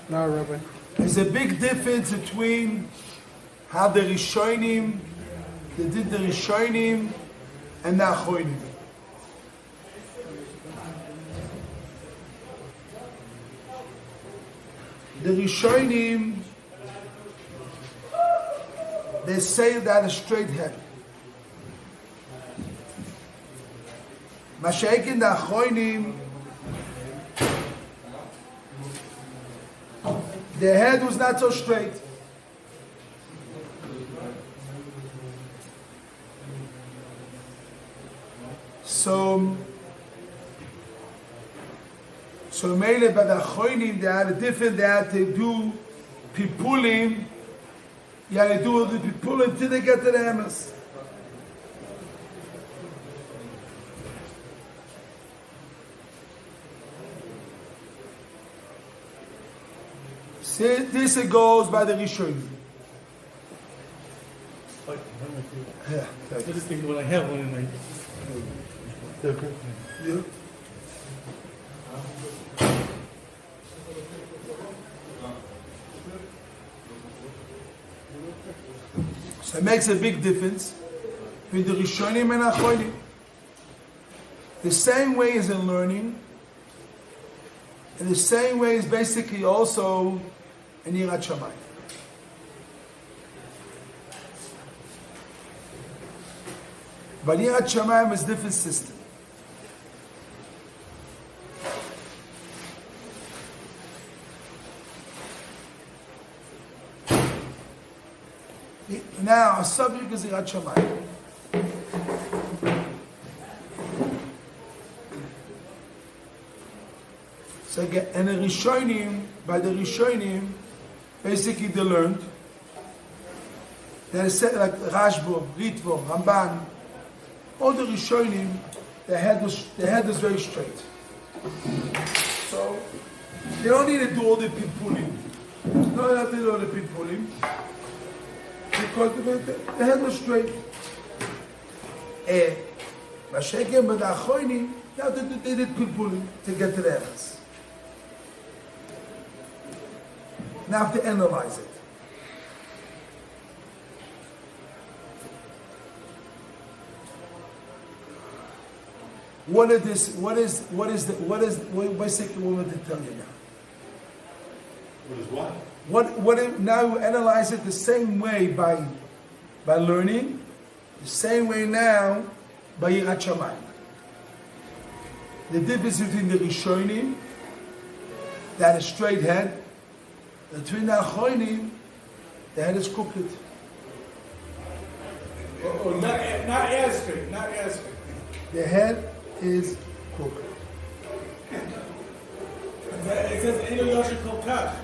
No, Rabbi. There's a big difference between how the Rishonim, they did the Rishonim and the Achronim. The Rishonim, they say that a straight head. Mashaik in the Achronim, the head was not so straight. So mainly by the Achronim, they had to do pipulim. You had to do the pipulim till they get to the emes. See, this it goes by the Rishonim. Yeah. I just think when I have one in my. Yeah. So it makes a big difference with the Rishonim and Achronim. The same way as in learning, and the same way is basically also in Yirat Shamayim. But Yirat Shamayim is a different system. Now, a subject is Yirat Shamayim. So again, and the Rishonim, by the Rishonim, basically they learned that it's said like Rashbo, Ritvo, Ramban, all the Rishonim, the head was very straight. So they don't need to do all the pipulim. No, they have to do all the pipulim. Because the head was straight. But Shekem, but the Achronim, they did pipulim to get to the emes. Now I have to analyze it. What basically what would they tell you now? What is what? Now analyze it the same way by learning, the same way now by Yirat Shamayim. The difference between the Rishonim, that is straight head, between the Achronim, the head is crooked. Not as straight, not as straight. The head is crooked. It says, Eno Yosher Kol Kach.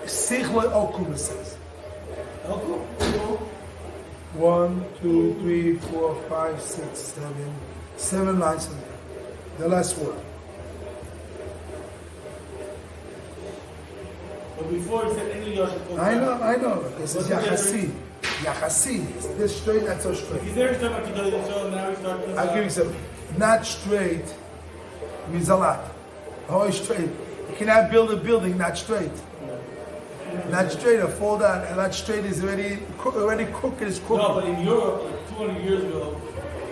Sichle Okum says. Okum? 1, 2, 3, 4, 5, 6, 7, 7 lines in there. The last word. But before he said Eno Yosher Kol Kach. I know. This is Yachasi. Yachasi. It's this straight, not so straight. He's there talking about Kedai Yisrael, now he's talking about... I'll give you some. Not straight means a lot. Always straight. You cannot build a building not straight. Not straight or fall down. And not straight is already crooked. Is crooked. No, but in Europe, like 200 years ago,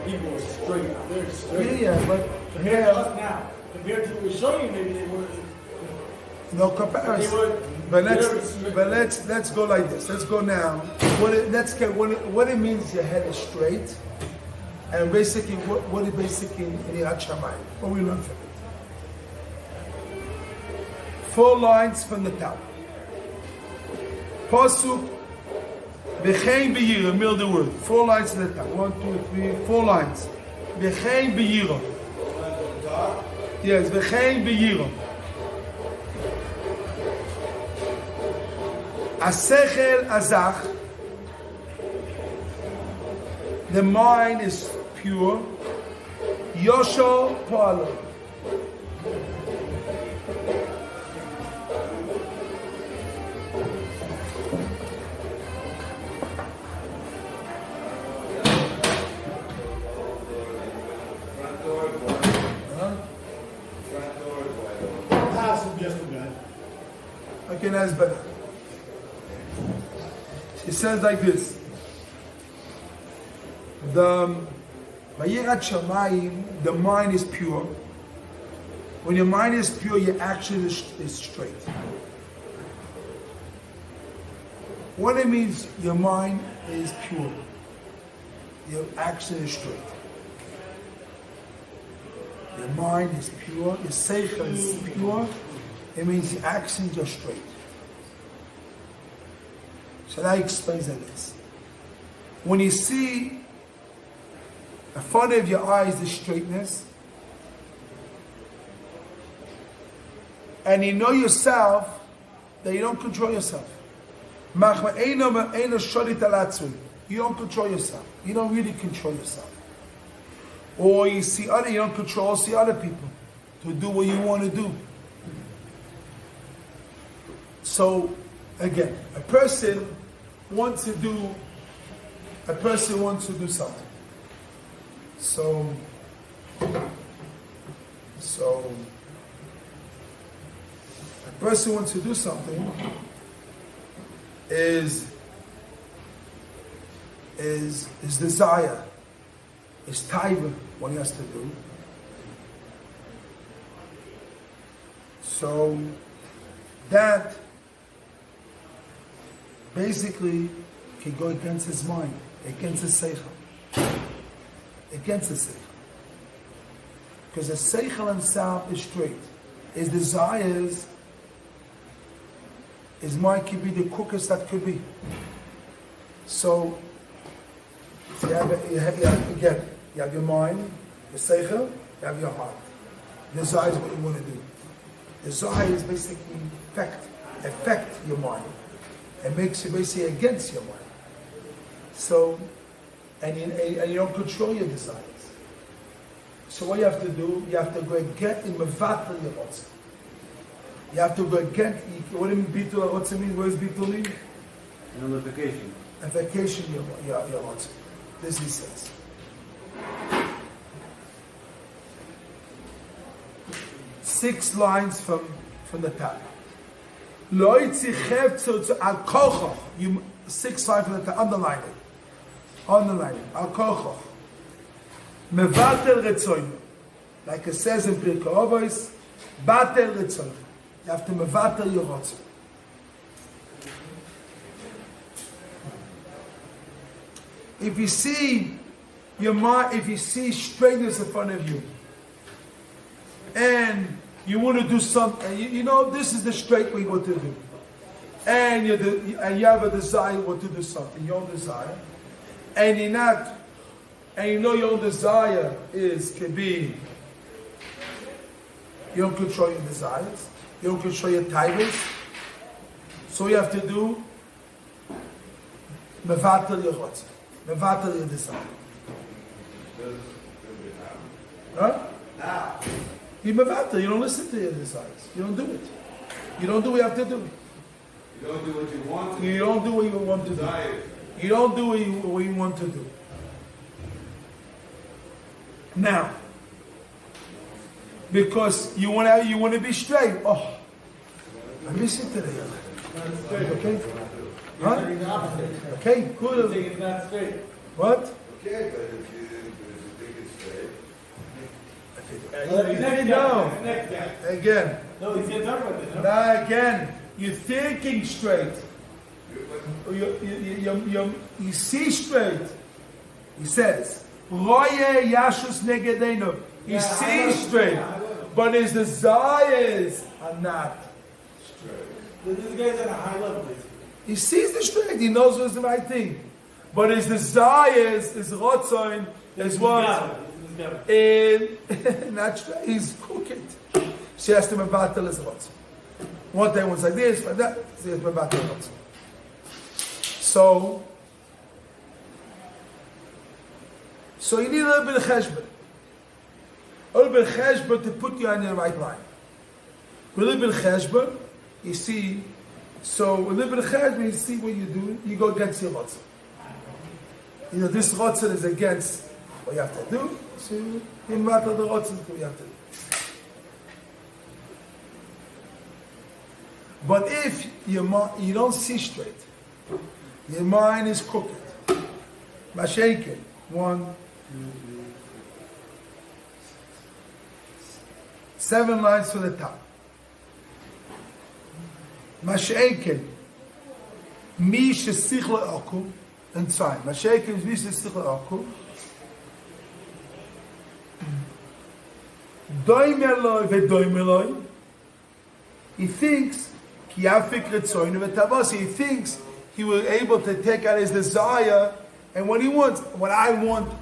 people were straight, very straight. Yeah, but compared to us now, compared to what we're showing you, maybe they were. No comparison. But let's go like this. Let's go now. What it means your head is straight, and basically what it basically in Yirat Shamayim. What we learn from it. 4 lines from the top. Pasuk B'chein b'yira, middle the word. 4 lines from the top. 1, 2, 3, 4 lines. B'chein b'yira. Yes, B'chein b'yira. Asechel azach. The mind is pure. Yosho poalo. Hezbollah. It says like this. The Vayirat Shamayim, the mind is pure. When your mind is pure, your action is straight. What it means, your mind is pure. Your action is straight. Your mind is pure, your seichel is pure, it means the actions are straight. So that explains like this. When you see in front of your eyes the straightness, and you know yourself that you don't control yourself. You don't control yourself. You don't really control yourself. Or you see you don't control, see other people to do what you want to do. So, again, a person wants to do something. So a person wants to do something is desire, is taiva, what he has to do. So that basically can go against his mind, against his seichel. Against the seichel. Because the seichel himself is straight. His desires, his mind could be the quickest that could be. So you have your mind, your seichel, you have your heart. Desire is what you want to do. Desire is basically affect your mind. It makes you basically against your mind. So, and you don't control your desires. So what you have to do, you have to go get in mevatel your rotzah. You have to go get, what do you mean bitul rotzah mean? What does bitul mean? Nullification. A vacation your rotzah. This he says. Six lines from the top. Lo yitzichev tzutz al kochoch. You 6 lines from the top. Underline it. Al kochoch. Mevatel retzoyim. Like it says in Pirkei Avos, batel retzoyim. You have to mevatel your rotzah. If you see your mind, if you see straightness in front of you, and you want to do something, you know this is the straight way what to do, and you have a desire what to do something, your own desire, and you're not, and you know your own desire can be, you don't control your desires, you don't control your titles, so you have to do mevatel your rotzah. Mevatel your desire. Huh? Now. You mevatel, you don't listen to your desires. You don't do it. You don't do what you have to do. You don't do what you want to. You don't do what you want to do. You don't do what you want to do. Now, because you want to be straight. Oh, I miss it today. Okay. Huh? Okay, good. It's not straight. What? Okay, but if you think it's straight. No. Again. No, he's going to talk about this. Now again, you're thinking straight. You see straight. He says, Roye Yashus Negedenu. He sees straight, but his desires are not straight. This guy's at a high level, basically. He sees the straight, he knows what's the right thing. But his desires, his rotzon, is what? Not straight, he's crooked. She has to mevatel his rotzon. One day one's like this, like that, she has to mevatel his rotzon. So you need a little bit of cheshbon. A little bit of cheshbon to put you on the right line. With a little bit of cheshbon, you see. So a little bit of cheshbon, you see what you do. You go against your rotzah. You know this rotzah is against what you have to do. So you matter the rotzah is what you have to do. But if you don't see straight. Your mind is crooked. Mashaykin. 1, 2, 3, 7 lines to the top. Mashaykin. Mi shesichla aku. And 2. Mashaykin is mi shesichla aku. Doimeloi vedoimeloi. He thinks he thinks he was able to take out his desire, and what he wants, what I want,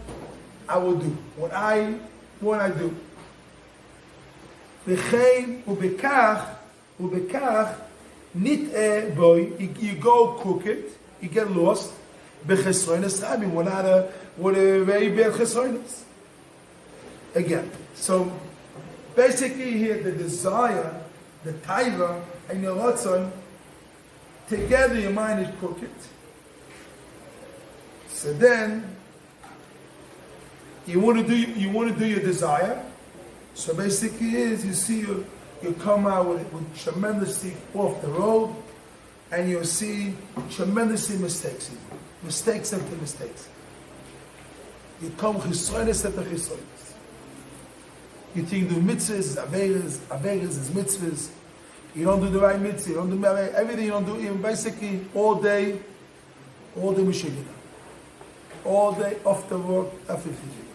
I will do. What I want, I do. V'chein ubekach nit'e boy. You go crooked, you get lost. B'chesroinus rabim. What a very bad chesroinus. Again, so basically here the desire, the taiva, and your ratzon, together your mind is crooked. So then you want to do your desire. So basically you see you come out with tremendously off the road, and you'll see tremendously mistakes. Mistakes after mistakes. You come chisroinus after chisroinus. You think do mitzvahs, averas is mitzvahs. You don't do the right mitzvah, you don't do everything you don't do, even basically all day mishigina. All day after work, after fijin.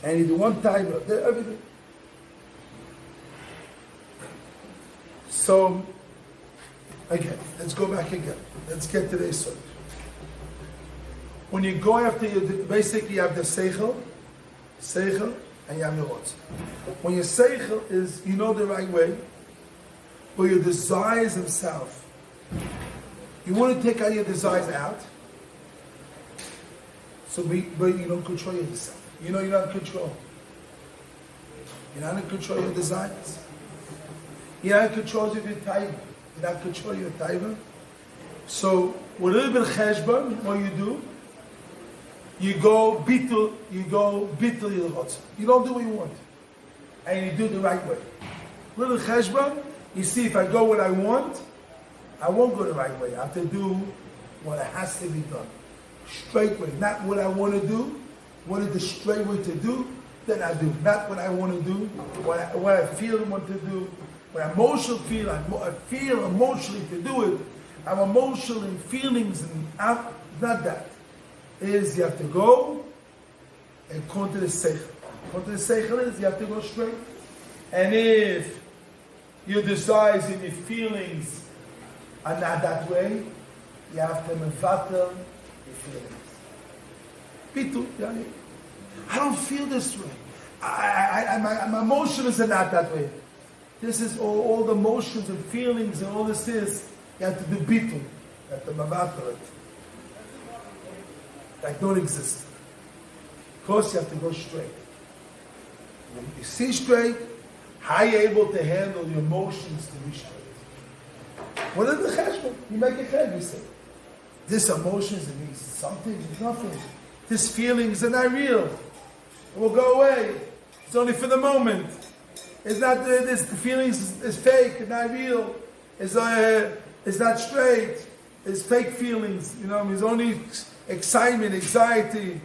And you do one time, everything. So, again, let's go back again. Let's get to the subject. When you go after basically you have the seichel, and you have the rots. When your seichel is, you know the right way, but your desires himself, you want to take out your desires out, but you don't control yourself. You know you're not in control. You're not in control of your desires. You're not in control of your taiva. You're not in control of your taiva. So, with a little bit of cheshbon, what do? You go bitul your chotz. You don't do what you want. And you do the right way. Little cheshbon, you see if I go what I want, I won't go the right way. I have to do what has to be done. Straight way. Not what I want to do. What is the straight way to do, then I do. Not what I want to do, what I feel I want to do. What I emotionally feel, I feel emotionally to do it. I'm emotional in feelings, and not that. Is you have to go and come to the seichel. Come to the seichel is you have to go straight. And if your desires and your feelings are not that way, you have to mevatel your feelings. Pitu, I don't feel this way. My emotions are not that way. This is all the emotions and feelings and all this is. You have to do bitu. You have to mevatel it. Like don't exist. Of course, you have to go straight. When you see straight, how are you able to handle your emotions to be straight? What is the cheshbon? You make a cheshbon. You say, this emotions, it means something, it's nothing. These feelings are not real. It will go away. It's only for the moment. It's not. The feelings is fake. It's not real. It's not straight. It's fake feelings. It's only excitement, anxiety,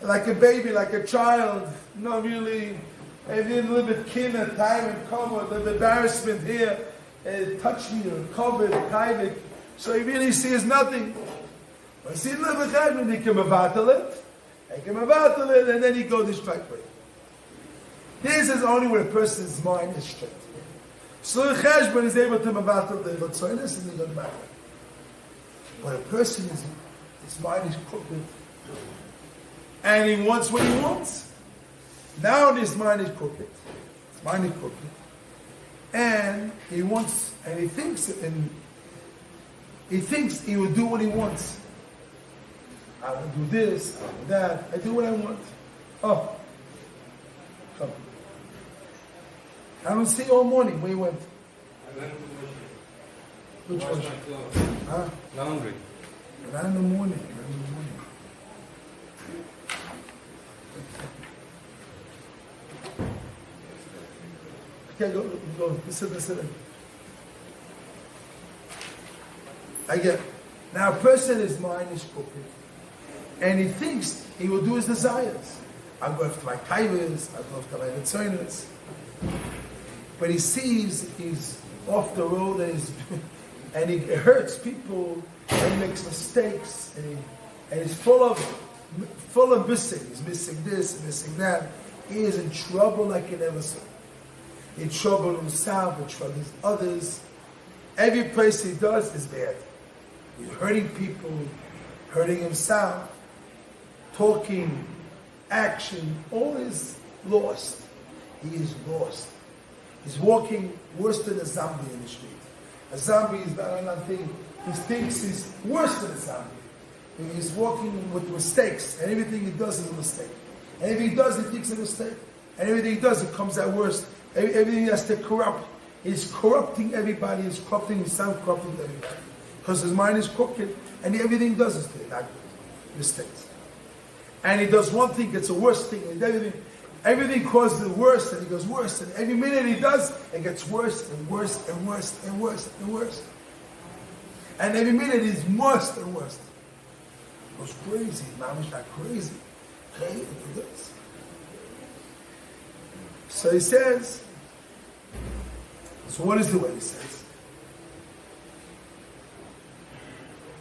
like a baby, like a child. Really. Maybe a little bit kin at time and cover, a little embarrassment here. Touch me or cover, private. So he really sees nothing. But see a little bit cheshbon, he can mevatel it, and then he goes the straight way. This is only when a person's mind is straight. So the cheshbon is able to mevatel the rotzonos and he goes back. But a person his mind is crooked, and he wants what he wants. Now his mind is crooked. And he wants, and he thinks he will do what he wants. I will do this, I will do that, I do what I want. Oh, come. I don't see you all morning. Where you went? I went to Which wash one? my clothes. Huh? Laundry. Not in the morning. Okay, go. Listen. Again, now a person, his mind is crooked, and he thinks he will do his desires. I'll go after my kaivis, I'll go after my retzonos. But he sees he's off the road and he hurts people and he makes mistakes and he's full of missing. He's missing this, missing that. He is in trouble like he never saw. In trouble himself, in trouble with others. Every place he does is bad. He's hurting people, hurting himself, talking, action, all is lost. He is lost. He's walking worse than a zombie in the street. A zombie is not another thing. He thinks he's worse than a zombie. He's walking with mistakes, and everything he does is a mistake. And everything he does, he thinks it's a mistake. And everything he does, it comes out worse. Everything he has to corrupt. He's corrupting everybody. He's corrupting himself, corrupting everybody. Because his mind is crooked, and everything he does is not good. Mistakes. And he does one thing, it's a worse thing, and everything causes it worse, and he goes worse, and every minute he does, it gets worse and worse and worse and worse and worse. And every minute he's worse and worse. It was crazy, Mamish not crazy. Okay, it does. So he says, so what is the way he says?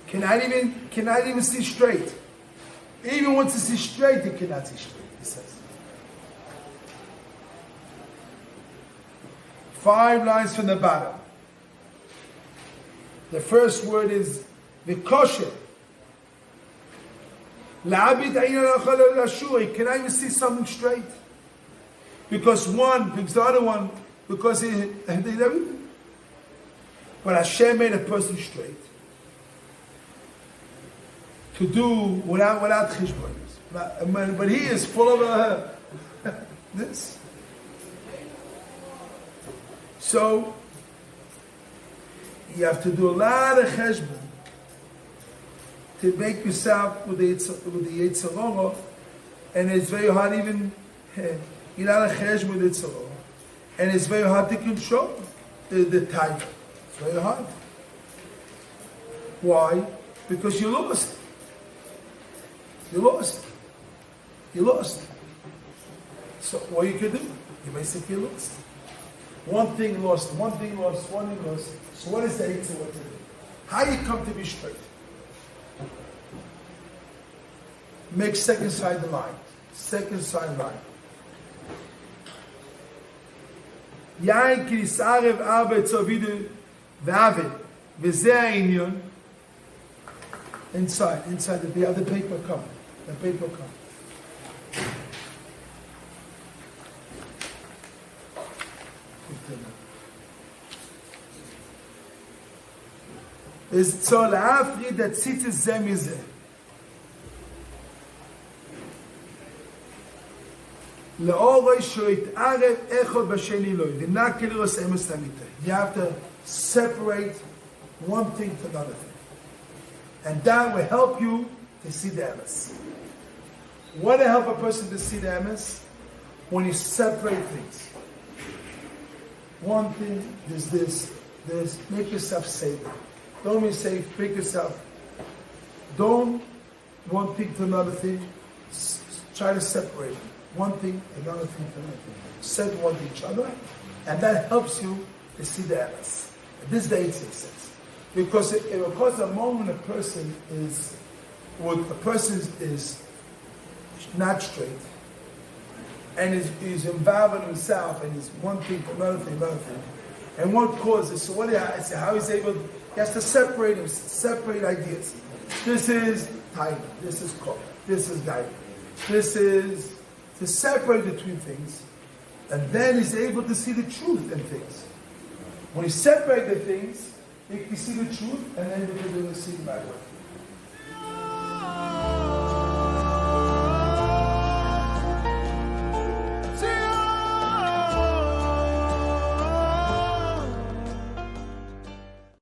Cannot even see straight. Even wants to see straight, he cannot see straight, he says. 5 lines from the bottom. The first word is vikosher. He cannot even see something straight. Because the other one, because he did everything. But Hashem made a person straight. To do without chishbonos. But he is full of this. So, you have to do a lot of cheshbon to make yourself with the Yetzer Hara, and it's very hard even, you're not a cheshbon with Yetzer Hara, and it's very hard to control the time. It's very hard. Why? Because you're lost. You lost. So what you can do? You basically lost. One thing lost. So what is the Yetzer Hara to do? How you come to be straight? Make second side line. Yain kirisarev arbe tzovidu v'avid v'zeh ha'inyon. Inside, the other paper come. The paper come. Is tzol ha'afrid that tzitzis zeh mizeh. Le'oroi shoyit'arev echod b'sheni loy. V'nakeh liros emes tamita. You have to separate one thing to another thing. And that will help you to see the emes. What will help a person to see the emes? When you separate things. One thing is this. Make yourself safe. Don't be safe. Make yourself. Don't one thing to another thing. Try to separate them. One thing, another thing, another thing. Separate one to each other, and that helps you to see the emes. This day it says. Because the moment a person is not straight, and is involved in himself, and is one thing, another thing, and what causes? So what? How he's able? He has to separate ideas. This is time. This is called. This is guiding. This is to separate between things, and then he's able to see the truth in things. When he separates the things, you can see the truth, and then you can see the right way.